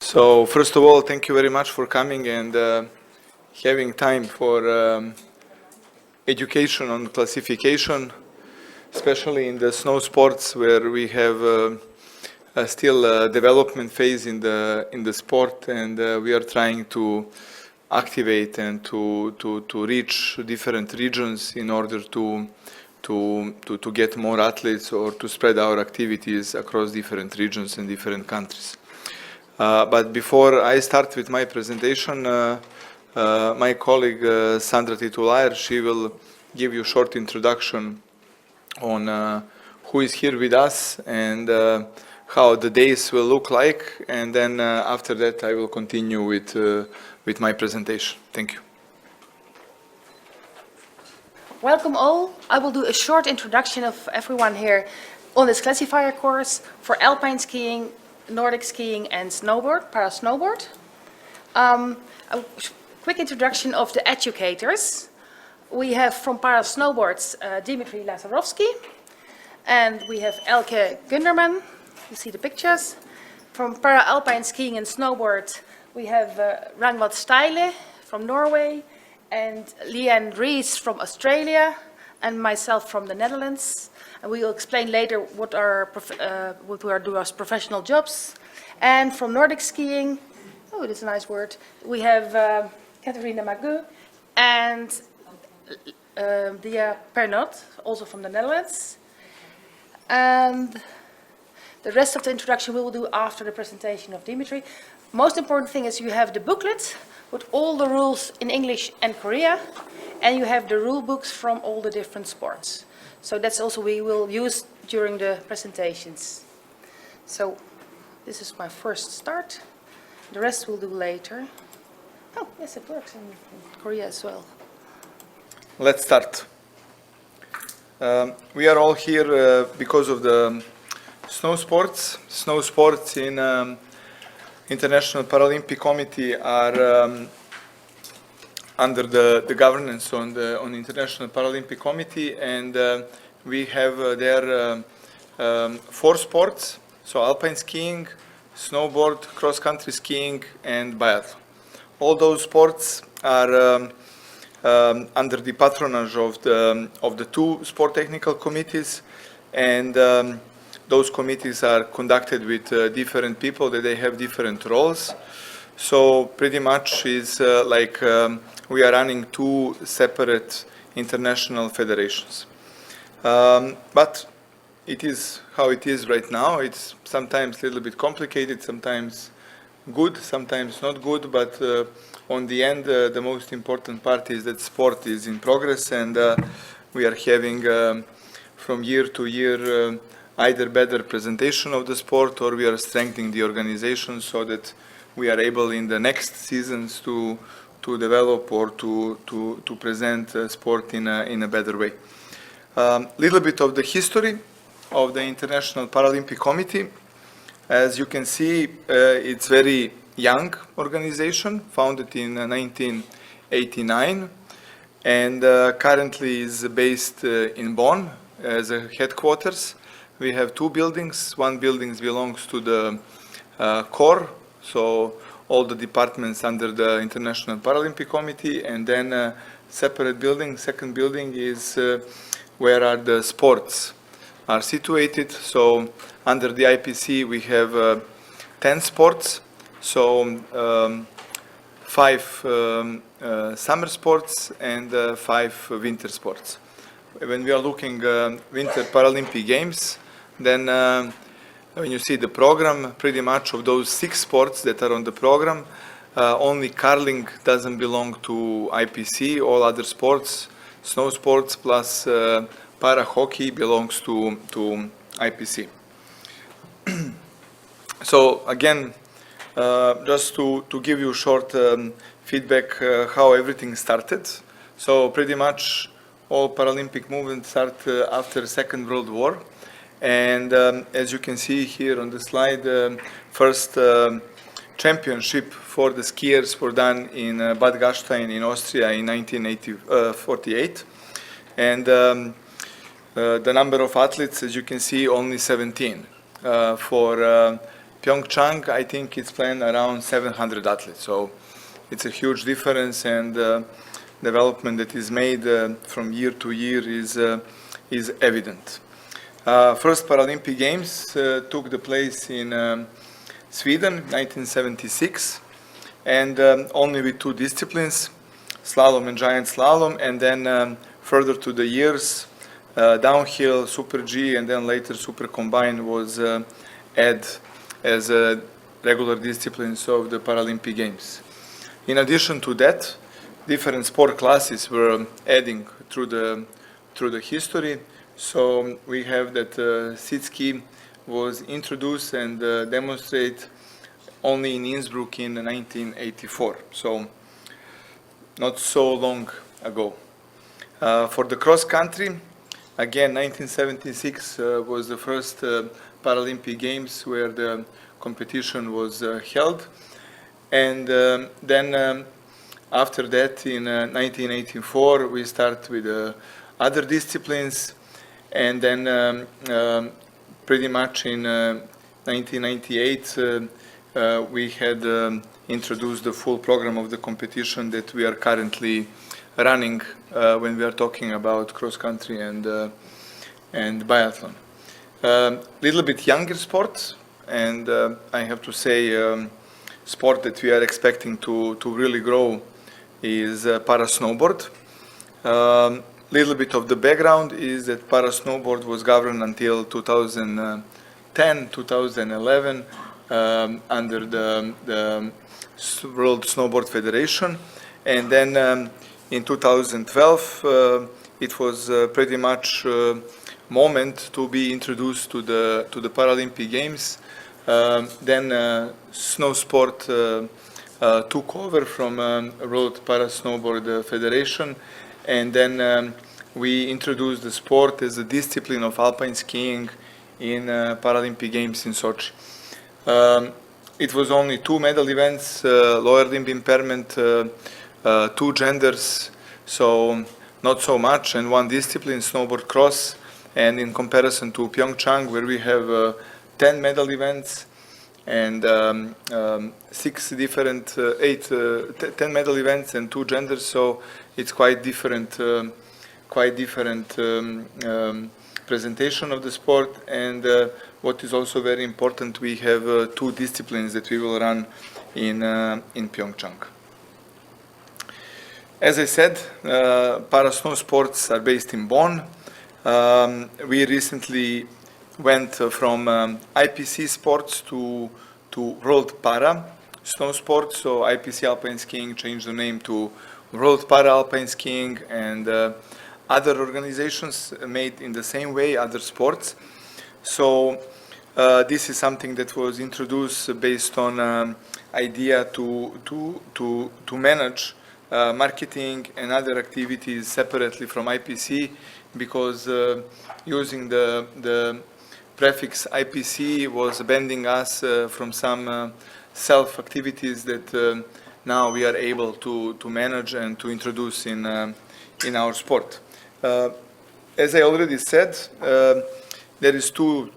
So first of all, thank you very much for coming and having time for education on classification, especially in the snow sports where we have still a development phase in the sport, and we are trying to activate and to reach different regions in order to get more athletes or to spread our activities across different regions and different countries. But before I start with my presentation, my colleague Sandra Titulaer, she will give you a short introduction on who is here with us and how the days will look like, and then after that I will continue with my presentation. Thank you. Welcome all. I will do a short introduction of everyone here on this classifier course for alpine skiing, Nordic skiing and snowboard, para-snowboard. A quick introduction of the educators. We have from para-snowboards Dimitri Lazarovsky, and we have Elke Gunderman. You see the pictures. From para-alpine skiing and snowboard, we have Rangvad Steile from Norway, and Leanne Rees from Australia, and myself from the Netherlands. And we will explain later what we do as professional jobs. And from Nordic skiing, oh, that's a nice word, we have Catharina Magu and Dia Pernot, also from the Netherlands. And the rest of the introduction we will do after the presentation of Dimitri. Most important thing is you have the booklet with all the rules in English and Korea, and you have the rule books from all the different sports. So that's also we will use during the presentations. So this is my first start. The rest we'll do later. Oh, yes, it works in Korea as well. Let's start. We are all here because of the snow sports. Snow sports in International Paralympic Committee are under the governance on the International Paralympic Committee, and we have there 4 sports, so alpine skiing, snowboard, cross-country skiing, and biathlon. All those sports are under the patronage of the 2 sport technical committees, and those committees are conducted with different people that they have different roles. So pretty much is like we are running 2 separate international federations. But it is how it is right now. It's sometimes a little bit complicated, sometimes good, sometimes not good, but on the end, the most important part is that sport is in progress, and we are having from year to year either better presentation of the sport, or we are strengthening the organization so that we are able in the next seasons to develop or to present sport in a better way. Little bit of the history of the International Paralympic Committee. As you can see, it's very young organization, founded in 1989, and currently is based in Bonn as a headquarters. We have 2 buildings. One building belongs to the core, so all the departments under the International Paralympic Committee, and then a separate building. Second building is where are the sports are situated. So under the IPC we have 10 sports, so 5 summer sports and 5 winter sports. When we are looking Winter Paralympic Games, then when you see the program, pretty much of those 6 sports that are on the program, only curling doesn't belong to IPC. All other sports, snow sports plus para hockey, belongs to IPC. So again, just to give you short feedback how everything started. So pretty much all Paralympic movements start after Second World War. And as you can see here on the slide, first championship for the skiers were done in Bad Gastein in Austria in 1948. And the number of athletes, as you can see, only 17. For Pyeongchang, I think it's planned around 700 athletes. So it's a huge difference, and development that is made from year to year is evident. First Paralympic Games took the place in Sweden, 1976, and only with two disciplines, slalom and giant slalom, and then further to the years, downhill, Super G, and then later Super Combined was added as regular disciplines of the Paralympic Games. In addition to that, different sport classes were adding through the history. So we have that sit ski was introduced and demonstrated only in Innsbruck in 1984. So not so long ago. For the cross country, again, 1976 was the first Paralympic Games where the competition was held. And then after that, in 1984, we start with other disciplines. And then pretty much in 1998, we had introduced the full program of the competition that we are currently running when we are talking about cross-country and biathlon. Little bit younger sport, and I have to say sport that we are expecting to really grow is para-snowboard. Little bit of the background is that para-snowboard was governed until 2010, 2011 under the World Snowboard Federation, and then in 2012 it was pretty much moment to be introduced to the Paralympic Games. Then snow sport took over from World Para Snowboard Federation, and then we introduced the sport as a discipline of alpine skiing in Paralympic Games in Sochi. It was only 2 medal events, lower limb impairment, 2 genders, so not so much, and 1 discipline, snowboard cross. And in comparison to Pyeongchang, where we have 10 medal events and 6 different, 10 medal events and 2 genders, so it's quite different presentation of the sport. And what is also very important, we have 2 disciplines that we will run in Pyeongchang. As I said, para snow sports are based in Bonn. We recently went from IPC sports to World Para Snow Sports. So IPC Alpine Skiing changed the name to World Para Alpine Skiing, and other organizations made in the same way, other sports. So this is something that was introduced based on idea to manage marketing and other activities separately from IPC, because using the prefix IPC was banning us from some self-activities that now we are able to manage and to introduce in our sport. As I already said, there is 2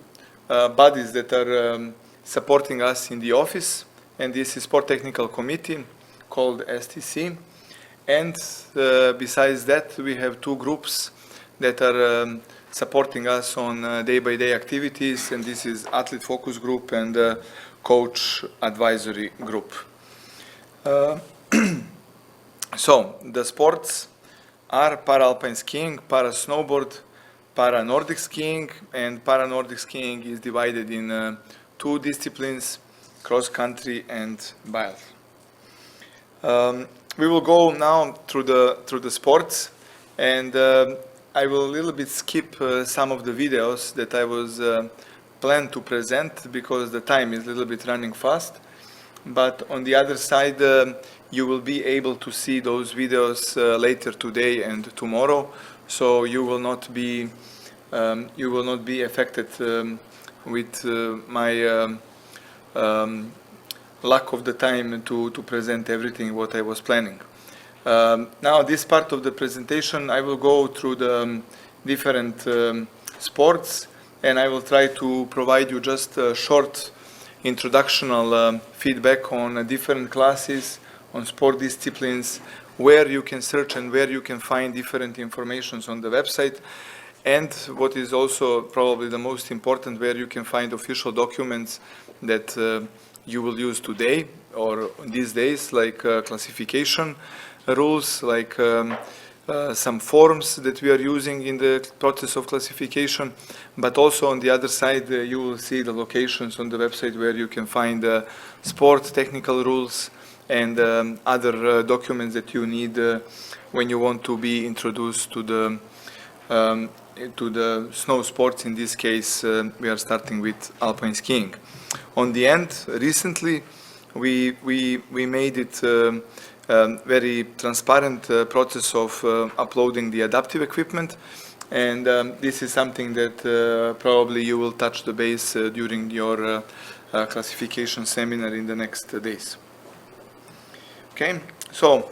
bodies that are supporting us in the office, and this is Sport Technical Committee called STC. And besides that, we have 2 groups that are supporting us on day-by-day activities, and this is Athlete Focus Group and Coach Advisory Group. So the sports are para-alpine skiing, para-snowboard, para-Nordic skiing, and para-Nordic skiing is divided in 2 disciplines, cross-country and biathlon. We will go now through the sports, and I will a little bit skip some of the videos that I was planned to present because the time is a little bit running fast. But on the other side, you will be able to see those videos later today and tomorrow, so you will not be affected with my lack of the time to present everything what I was planning. Now this part of the presentation, I will go through the different sports, and I will try to provide you just a short introductional feedback on different classes, on sport disciplines, where you can search and where you can find different informations on the website. And what is also probably the most important, where you can find official documents that you will use today or these days, like classification rules, like some forms that we are using in the process of classification. But also on the other side, you will see the locations on the website where you can find sport technical rules and other documents that you need when you want to be introduced to the snow sports. In this case, we are starting with alpine skiing. On the end, recently, we made it very transparent process of uploading the adaptive equipment, and this is something that probably you will touch the base during your classification seminar in the next days. Okay, so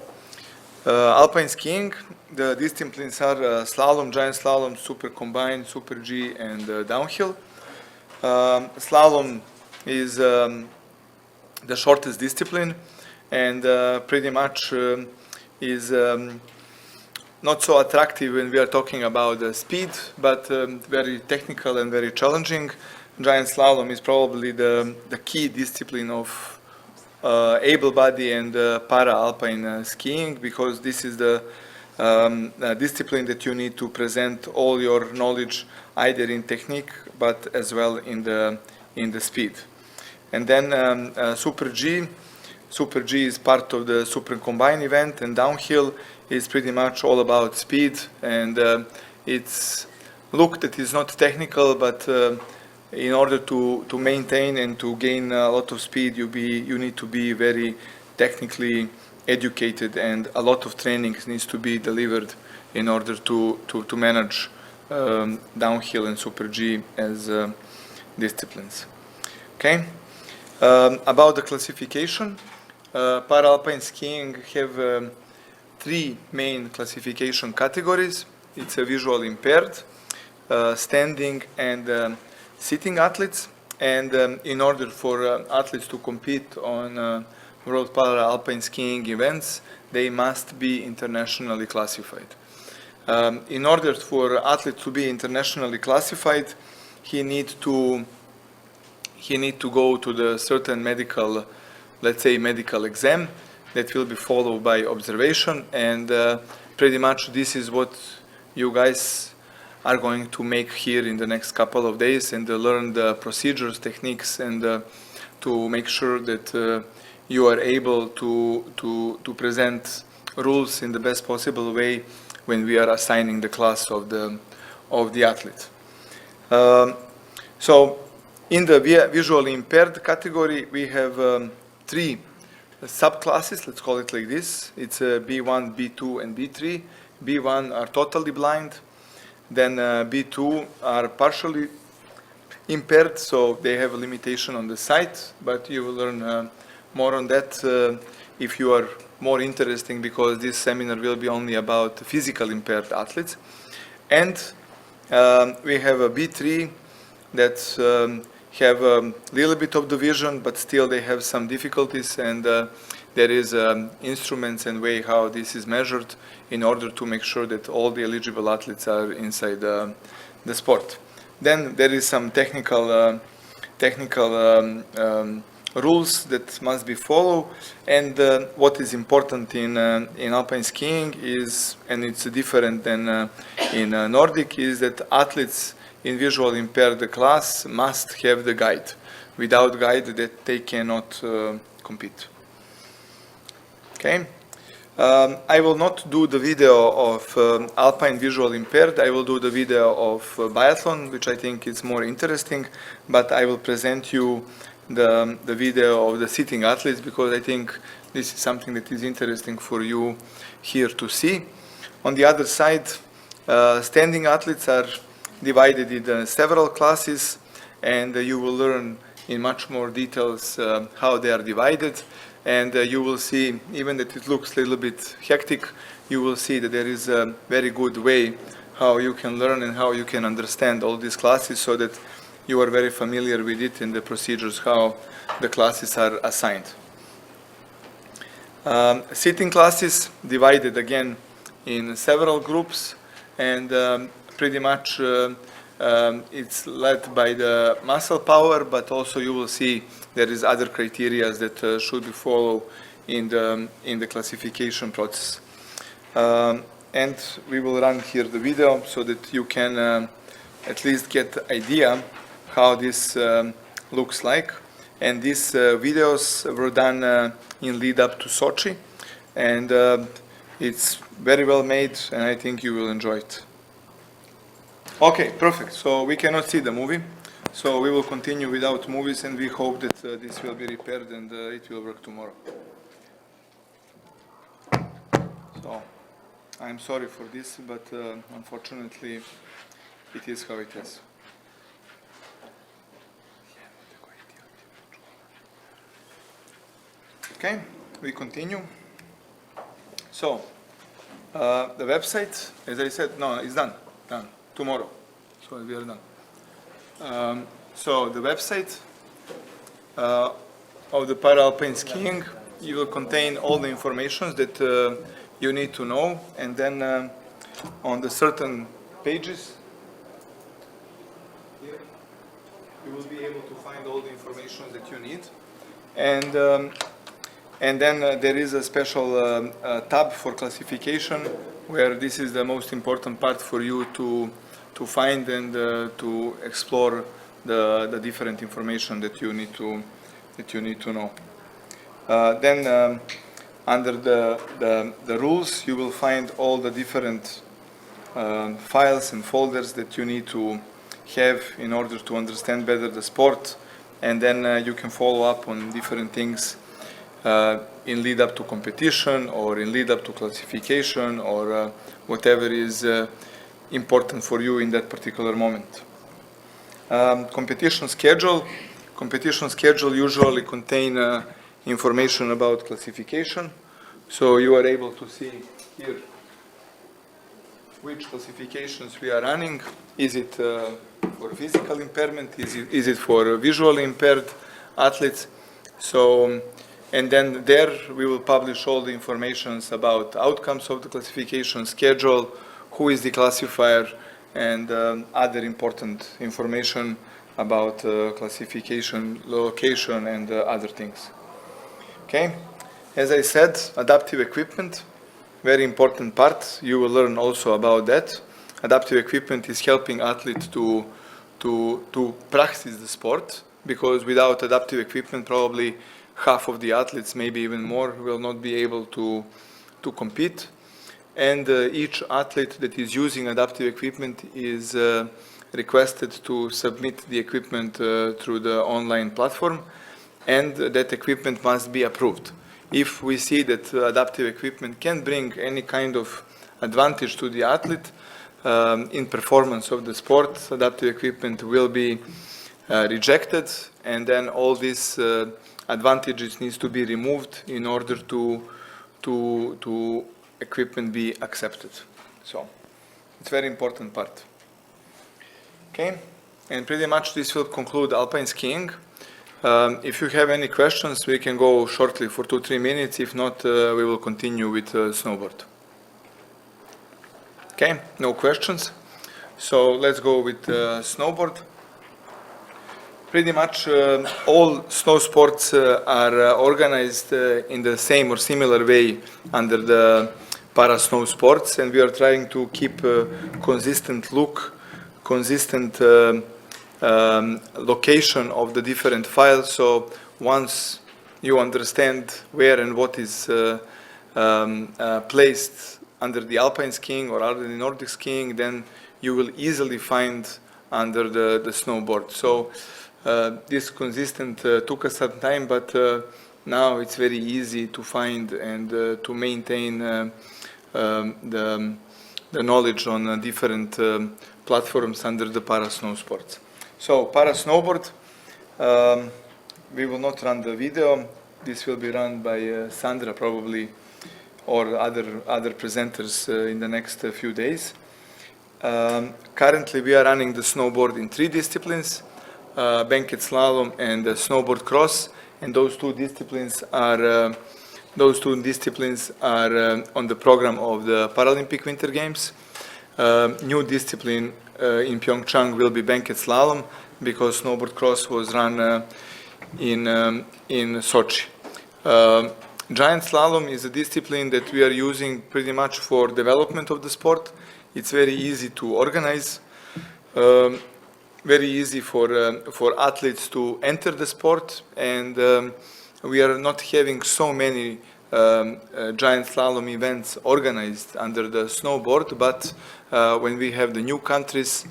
alpine skiing, the disciplines are slalom, giant slalom, super combined, super G, and downhill. Slalom is the shortest discipline, and pretty much is not so attractive when we are talking about speed, but very technical and very challenging. Giant slalom is probably the key discipline of able body and para-alpine skiing, because this is the discipline that you need to present all your knowledge either in technique but as well in the speed. And then Super G is part of the super combined event, and downhill is pretty much all about speed, and it's look that is not technical, but in order to maintain and to gain a lot of speed, you need to be very technically educated, and a lot of training needs to be delivered in order to manage downhill and Super G as disciplines. Okay, about the classification, para-alpine skiing have three main classification categories. It's a visual impaired, standing, and sitting athletes. And in order for athletes to compete on World Para-Alpine Skiing events, they must be internationally classified. In order for athletes to be internationally classified, he need to go to the certain medical, let's say medical exam that will be followed by observation, and pretty much this is what you guys are going to make here in the next couple of days, and learn the procedures, techniques, and to make sure that you are able to present rules in the best possible way when we are assigning the class of the athlete. So in the visually impaired category, we have three subclasses, let's call it like this. It's B1, B2, and B3. B1 are totally blind. Then B2 are partially impaired, so they have a limitation on the sight, but you will learn more on that if you are more interested, because this seminar will be only about physical impaired athletes. And we have a B3 that have a little bit of the vision, but still they have some difficulties, and there is instruments and way how this is measured in order to make sure that all the eligible athletes are inside the sport. Then there is some technical rules that must be followed, and what is important in alpine skiing is, and it's different than in Nordic, is that athletes in visual impaired class must have the guide. Without guide, that they cannot compete. Okay. I will not do the video of alpine visual impaired. I will do the video of biathlon, which I think is more interesting, but I will present you the video of the sitting athletes, because I think this is something that is interesting for you here to see. On the other side, standing athletes are divided in several classes, and you will learn in much more details how they are divided. And you will see, even that it looks a little bit hectic, you will see that there is a very good way how you can learn and how you can understand all these classes, so that you are very familiar with it and the procedures, how the classes are assigned. Sitting classes divided again in several groups, and pretty much it's led by the muscle power, but also you will see there is other criteria that should be followed in the classification process. And we will run here the video so that you can at least get the idea how this looks like. And these videos were done in lead up to Sochi, and it's very well made, and I think you will enjoy it. Okay, perfect. So we cannot see the movie, so we will continue without movies, and we hope that this will be repaired and it will work tomorrow. So I'm sorry for this, but unfortunately it is how it is. Okay, we continue. So the website, as I said, no, it's done tomorrow. So we are done. So the website of the para-alpine skiing, you will contain all the information that you need to know, and then on the certain pages here, you will be able to find all the information that you need. And then there is a special tab for classification, where this is the most important part for you to find and to explore the different information that you need to know. Then under the rules, you will find all the different files and folders that you need to have in order to understand better the sport, and then you can follow up on different things in lead up to competition or in lead up to classification or whatever is important for you in that particular moment. Competition schedule usually contain information about classification, so you are able to see here which classifications we are running. Is it for physical impairment? Is it for visually impaired athletes? So, and then there we will publish all the information about outcomes of the classification, schedule, who is the classifier, and other important information about classification, location, and other things. Okay, as I said, adaptive equipment, very important part. You will learn also about that. Adaptive equipment is helping athletes to practice the sport, because without adaptive equipment, probably half of the athletes, maybe even more, will not be able to compete. And each athlete that is using adaptive equipment is requested to submit the equipment through the online platform, and that equipment must be approved. If we see that adaptive equipment can bring any kind of advantage to the athlete in performance of the sport, adaptive equipment will be rejected, and then all these advantages needs to be removed in order to equipment be accepted. So it's very important part. Okay, and pretty much this will conclude alpine skiing. If you have any questions, we can go shortly for 2-3 minutes. If not, we will continue with snowboard. Okay, no questions. So let's go with snowboard. Pretty much all snow sports are organized in the same or similar way under the para snow sports, and we are trying to keep consistent look, consistent location of the different files. So once you understand where and what is placed under the alpine skiing or under the Nordic skiing, then you will easily find under the snowboard. So this consistent took us some time, but now it's very easy to find and to maintain the knowledge on different platforms under the para snow sports. So para snowboard, we will not run the video. This will be run by Sandra probably, or other presenters in the next few days. Currently we are running the snowboard in 3 disciplines: banquet slalom and snowboard cross, and those two disciplines are on the program of the Paralympic Winter Games. New discipline in Pyeongchang will be banquet slalom, because snowboard cross was run in Sochi. Giant slalom is a discipline that we are using pretty much for development of the sport. It's very easy to organize, very easy for athletes to enter the sport, and we are not having so many giant slalom events organized under the snowboard, but when we have the new countries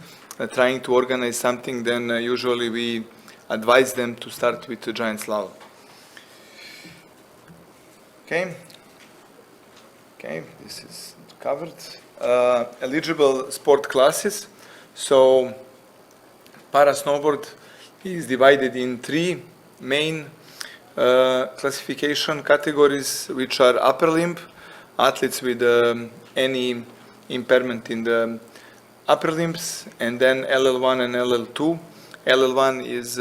trying to organize something, then usually we advise them to start with the giant slalom. Okay, this is covered. Eligible sport classes. So para snowboard is divided in three main classification categories, which are upper limb, athletes with any impairment in the upper limbs, and then LL1 and LL2. LL1 is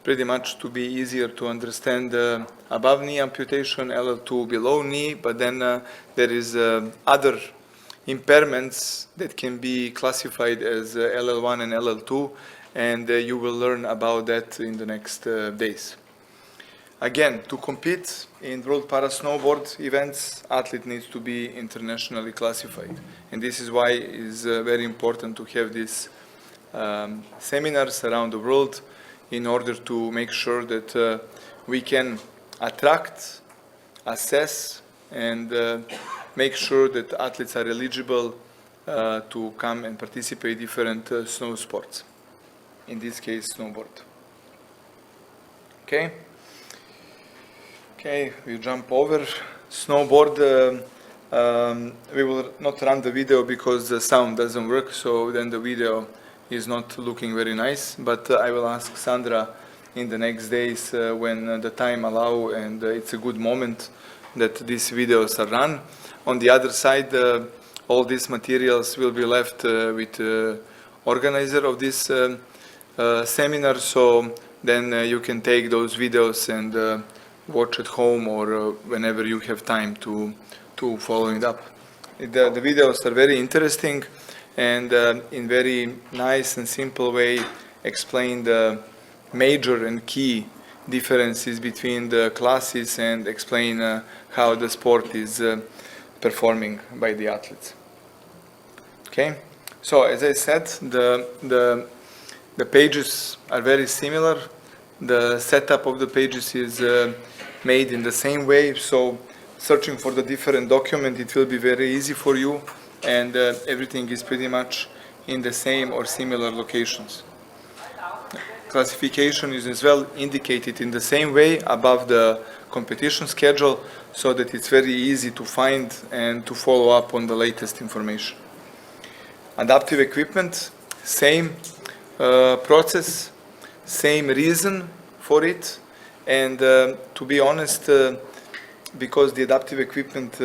pretty much to be easier to understand above knee amputation, LL2 below knee, but then there is other impairments that can be classified as LL1 and LL2, and you will learn about that in the next days. Again, to compete in World Para Snowboard events, athlete needs to be internationally classified, and this is why it is very important to have these seminars around the world in order to make sure that we can attract, assess, and make sure that athletes are eligible to come and participate in different snow sports. In this case, snowboard. Okay. Okay, we jump over. Snowboard, we will not run the video because the sound doesn't work, so then the video is not looking very nice, but I will ask Sandra in the next days when the time allows and it's a good moment that these videos are run. On the other side, all these materials will be left with the organizer of this seminar, so then you can take those videos and watch at home or whenever you have time to follow it up. The videos are very interesting and in very nice and simple way explain the major and key differences between the classes and explain how the sport is performing by the athletes. Okay, so as I said, the pages are very similar. The setup of the pages is made in the same way, so searching for the different document, it will be very easy for you, and everything is pretty much in the same or similar locations. Classification is as well indicated in the same way above the competition schedule, so that it's very easy to find and to follow up on the latest information. Adaptive equipment, same process, same reason for it, and to be honest, because the adaptive equipment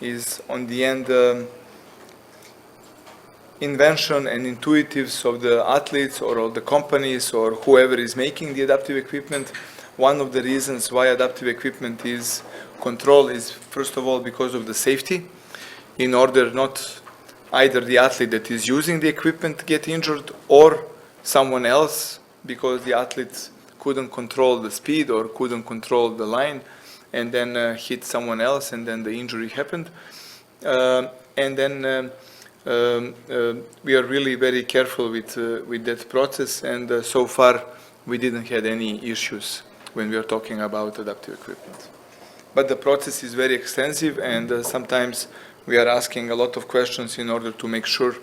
is on the end invention and intuitives of the athletes or of the companies or whoever is making the adaptive equipment, one of the reasons why adaptive equipment is controlled is first of all because of the safety, in order not either the athlete that is using the equipment get injured or someone else, because the athlete couldn't control the speed or couldn't control the line and then hit someone else and then the injury happened. And then we are really very careful with that process, and so far we didn't have any issues when we are talking about adaptive equipment. But the process is very extensive, and sometimes we are asking a lot of questions in order to make sure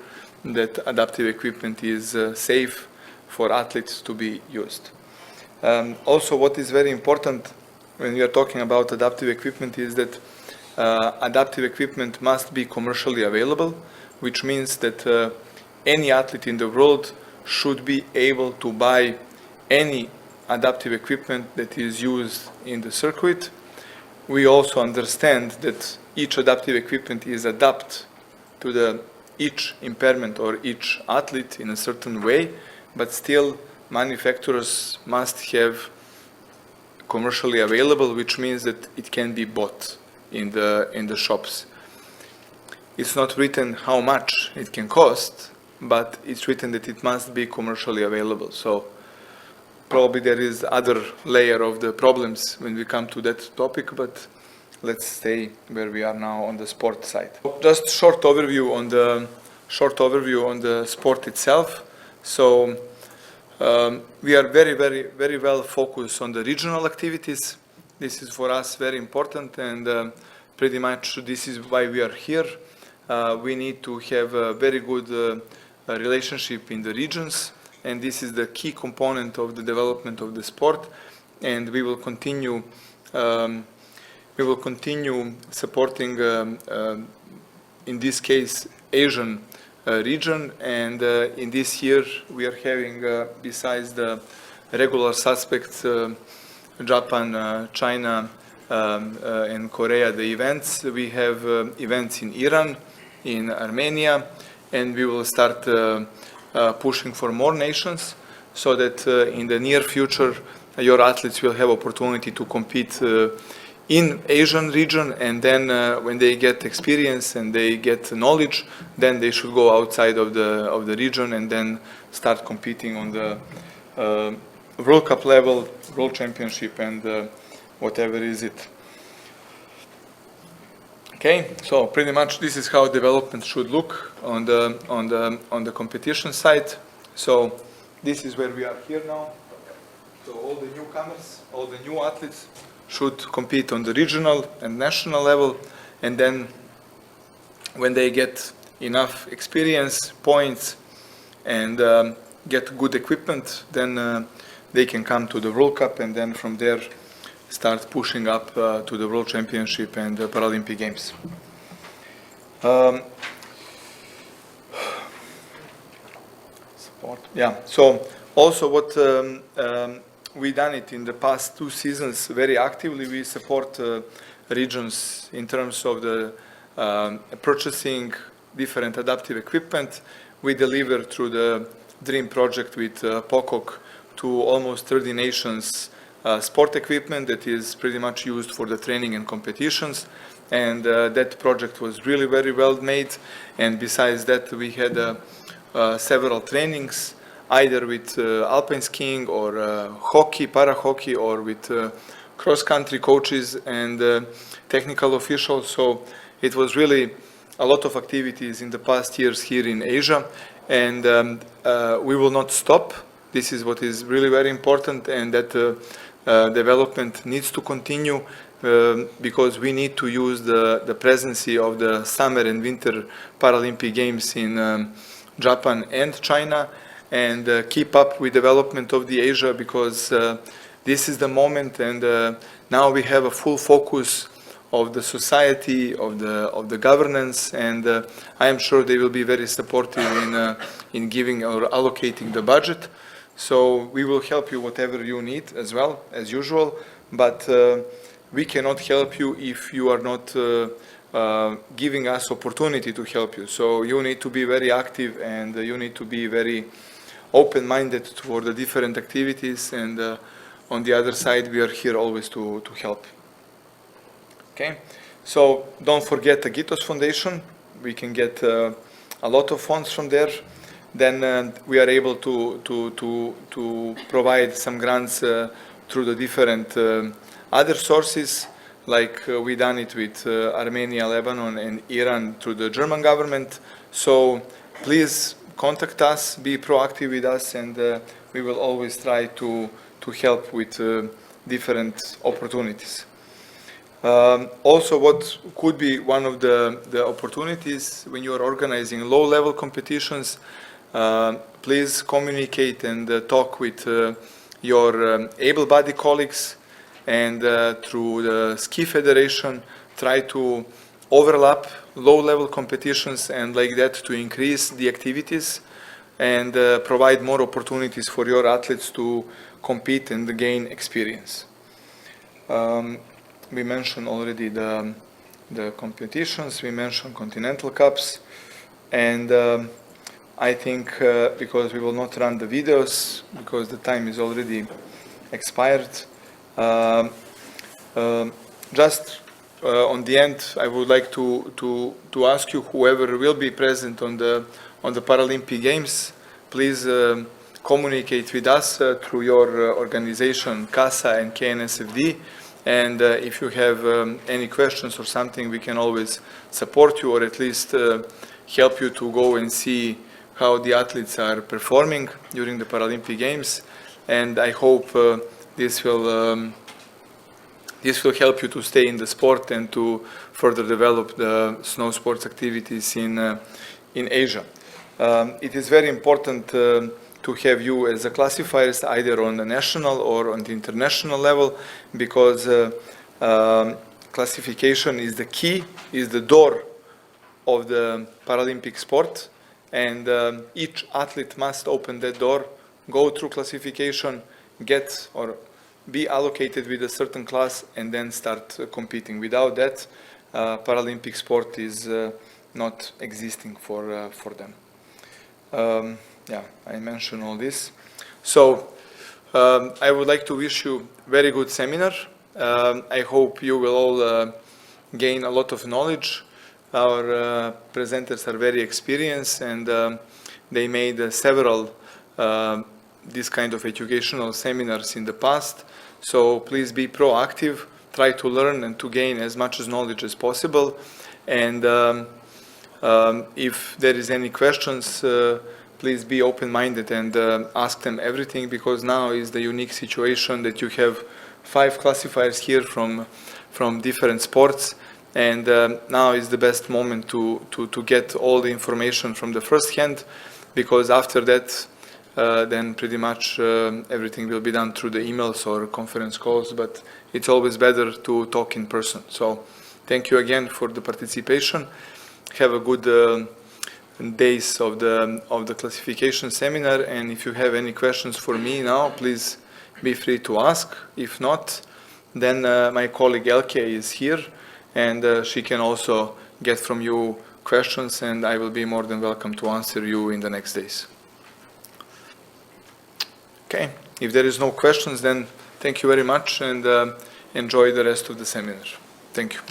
that adaptive equipment is safe for athletes to be used. Also, what is very important when we are talking about adaptive equipment is that adaptive equipment must be commercially available, which means that any athlete in the world should be able to buy any adaptive equipment that is used in the circuit. We also understand that each adaptive equipment is adapted to each impairment or each athlete in a certain way, but still manufacturers must have commercially available, which means that it can be bought in the shops. It's not written how much it can cost, but it's written that it must be commercially available. So probably there is other layer of the problems when we come to that topic, but let's stay where we are now on the sport side. Just short overview on the sport itself. So we are very well focused on the regional activities. This is for us very important, and pretty much this is why we are here. We need to have a very good relationship in the regions, and this is the key component of the development of the sport. And we will continue supporting, in this case, Asian region. And in this year, we are having, besides the regular suspects, Japan, China, and Korea, the events. We have events in Iran, in Armenia, and we will start pushing for more nations, so that in the near future your athletes will have opportunity to compete in Asian region, and then when they get experience and they get knowledge, then they should go outside of the region and then start competing on the World Cup level, World Championship, and whatever is it. Okay, so pretty much this is how development should look on the competition side. So this is where we are here now. So all the newcomers, all the new athletes should compete on the regional and national level, and then when they get enough experience, points, and get good equipment, then they can come to the World Cup, and then from there start pushing up to the World Championship and the Paralympic Games. Yeah, so also what we done it in the past 2 seasons very actively. We support regions in terms of the purchasing different adaptive equipment. We deliver through the DREAM project with POCOC to almost 30 nations sport equipment that is pretty much used for the training and competitions, and that project was really very well made. And besides that, we had several trainings, either with alpine skiing or hockey, para hockey, or with cross-country coaches and technical officials. So it was really a lot of activities in the past years here in Asia, and we will not stop. This is what is really very important, and that development needs to continue because we need to use the presence of the summer and winter Paralympic Games in Japan and China, and keep up with development of the Asia, because this is the moment, and now we have a full focus of the society, of the governance, and I am sure they will be very supportive in giving or allocating the budget. So we will help you whatever you need as well, as usual, but we cannot help you if you are not giving us opportunity to help you. So you need to be very active, and you need to be very open-minded toward the different activities, and on the other side, we are here always to help. Okay, so don't forget the Gitos Foundation. We can get a lot of funds from there. Then we are able to provide some grants through the different other sources, like we done it with Armenia, Lebanon, and Iran through the German government. So please contact us, be proactive with us, and we will always try to help with different opportunities. Also, what could be one of the opportunities when you are organizing low-level competitions, please communicate and talk with your able-bodied colleagues, and through the ski federation try to overlap low-level competitions, and like that to increase the activities and provide more opportunities for your athletes to compete and gain experience. We mentioned already the competitions, we mentioned continental cups, and I think because we will not run the videos because the time is already expired. Just on the end, I would like to ask you, whoever will be present on the Paralympic Games, please communicate with us through your organization, CASA and KNSFD. And if you have any questions or something, we can always support you, or at least help you to go and see how the athletes are performing during the Paralympic Games. And I hope this will help you to stay in the sport and to further develop the snow sports activities in Asia. It is very important to have you as a classifiers either on the national or on the international level, because classification is the key, is the door of the Paralympic sport, and each athlete must open that door, go through classification, get or be allocated with a certain class, and then start competing. Without that, Paralympic sport is not existing for them. Yeah, I mentioned all this. So I would like to wish you very good seminar. I hope you will all gain a lot of knowledge. Our presenters are very experienced, and they made several this kind of educational seminars in the past. So please be proactive, try to learn and to gain as much knowledge as possible. And if there is any questions, please be open-minded and ask them everything, because now is the unique situation that you have 5 classifiers here from different sports, and now is the best moment to get all the information from the first hand, because after that then pretty much everything will be done through the emails or conference calls, but it's always better to talk in person. So thank you again for the participation. Have a good days of the classification seminar, and if you have any questions for me now, please be free to ask. If not, then my colleague Elke is here, and she can also get from you questions, and I will be more than welcome to answer you in the next days. Okay, if there is no questions, then thank you very much, and enjoy the rest of the seminar. Thank you.